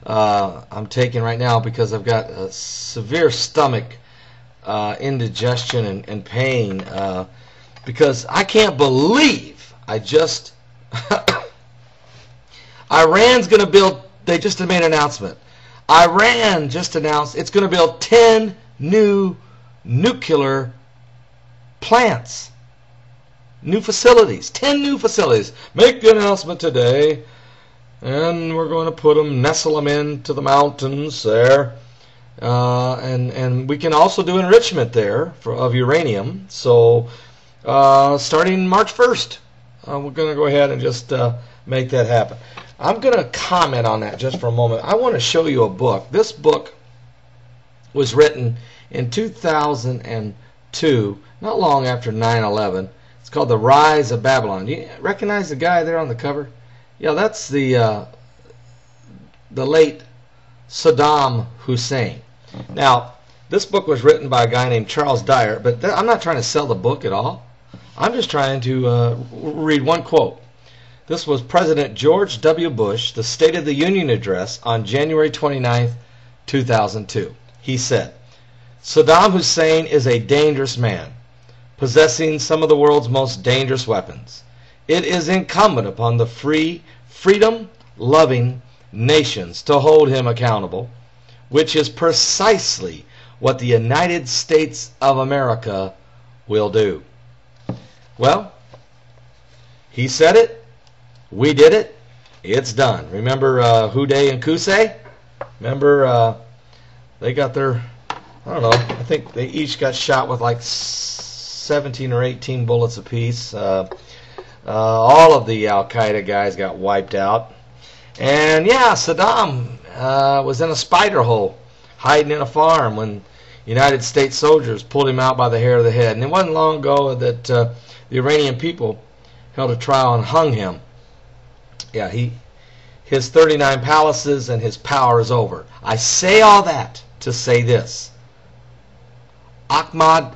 I'm taking right now because I've got a severe stomach indigestion and pain, because I can't believe I just Iran's going to build, they just made an announcement. Iran just announced it's going to build 10 new nuclear plants, new facilities, 10 new facilities. Make the announcement today, and we're going to put them, nestle them into the mountains there, and we can also do enrichment there of uranium. So starting March 1st, we're going to go ahead and just make that happen. I'm going to comment on that just for a moment. I want to show you a book. This book was written in 2002, not long after 9/11. It's called The Rise of Babylon. Do you recognize the guy there on the cover? Yeah, that's the late Saddam Hussein. Now, this book was written by a guy named Charles Dyer, but I'm not trying to sell the book at all. I'm just trying to read one quote. This was President George W. Bush, the State of the Union address on January 29th, 2002. He said, "Saddam Hussein is a dangerous man, possessing some of the world's most dangerous weapons. It is incumbent upon the freedom-loving nations to hold him accountable, which is precisely what the United States of America will do." Well, he said it. We did it. It's done. Remember Houday and Qusay? Remember they got their, I don't know, I think they each got shot with like 17 or 18 bullets apiece. All of the Al-Qaeda guys got wiped out. And yeah, Saddam was in a spider hole, hiding in a farm when United States soldiers pulled him out by the hair of the head. And it wasn't long ago that the Iranian people held a trial and hung him. Yeah, his 39 palaces and his power is over. I say all that to say this. Ahmadinejad.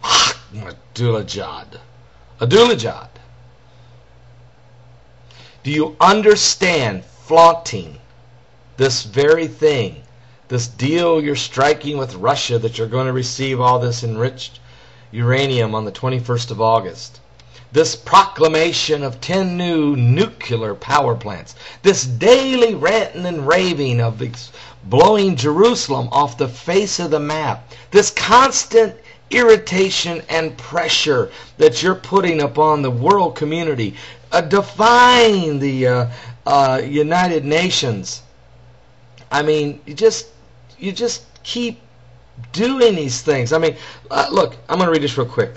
Ahmadinejad. Do you understand flaunting this very thing, this deal you're striking with Russia that you're going to receive all this enriched uranium on the 21st of August? This proclamation of 10 new nuclear power plants, this daily ranting and raving of blowing Jerusalem off the face of the map, this constant irritation and pressure that you're putting upon the world community, defying the United Nations. I mean, you just keep doing these things. I mean, look, I'm going to read this real quick.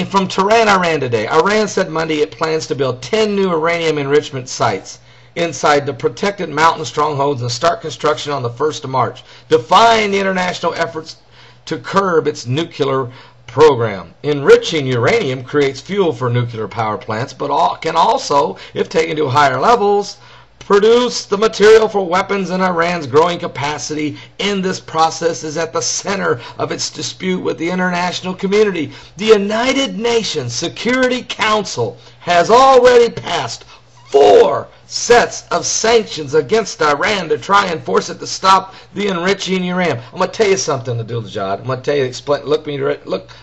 From Tehran, Iran today. Iran said Monday it plans to build 10 new uranium enrichment sites inside the protected mountain strongholds and start construction on the 1st of March, defying the international efforts to curb its nuclear program. Enriching uranium creates fuel for nuclear power plants, but can also, if taken to higher levels, produce the material for weapons, and Iran's growing capacity in this process is at the center of its dispute with the international community. The United Nations Security Council has already passed 4 sets of sanctions against Iran to try and force it to stop the enriching uranium. I'm going to tell you something, Abdul-Jahad. I'm going to tell you, explain,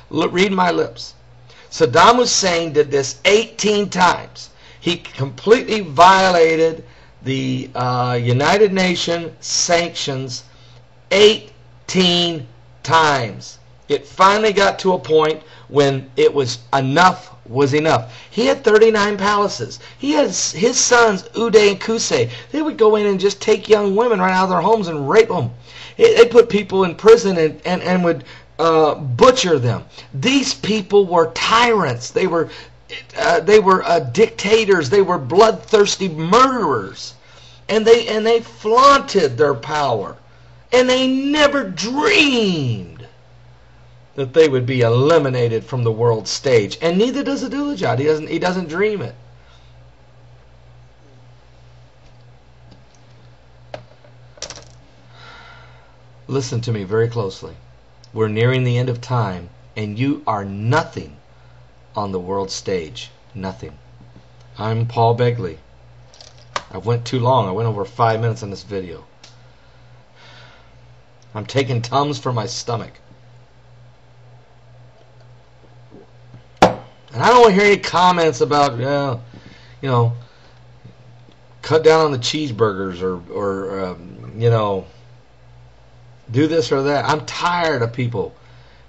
read my lips. Saddam Hussein did this 18 times. He completely violated the United Nations sanctions 18 times. It finally got to a point when it was enough was enough. He had 39 palaces. He had his sons, Uday and Qusay. They would go in and just take young women right out of their homes and rape them. They put people in prison and would butcher them. These people were tyrants. They were dictators. They were bloodthirsty murderers, and they flaunted their power, and they never dreamed that they would be eliminated from the world stage. And neither does Ahmadinejad. He doesn't dream it. Listen to me very closely. We're nearing the end of time, and you are nothing on the world stage. Nothing. I'm Paul Begley. I went too long. I went over 5 minutes on this video. I'm taking Tums for my stomach. And I don't want to hear any comments about, you know, cut down on the cheeseburgers or you know, do this or that. I'm tired of people.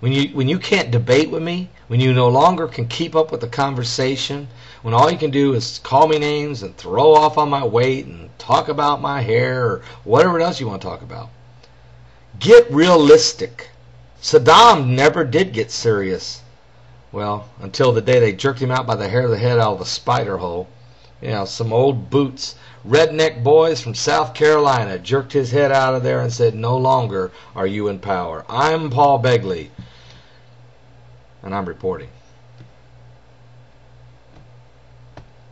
When you can't debate with me, when you no longer can keep up with the conversation, when all you can do is call me names and throw off on my weight and talk about my hair or whatever else you want to talk about. Get realistic. Saddam never did get serious. Well, until the day they jerked him out by the hair of the head out of a spider hole. You know, some old boots, redneck boys from South Carolina jerked his head out of there and said, no longer are you in power. I'm Paul Begley, and I'm reporting.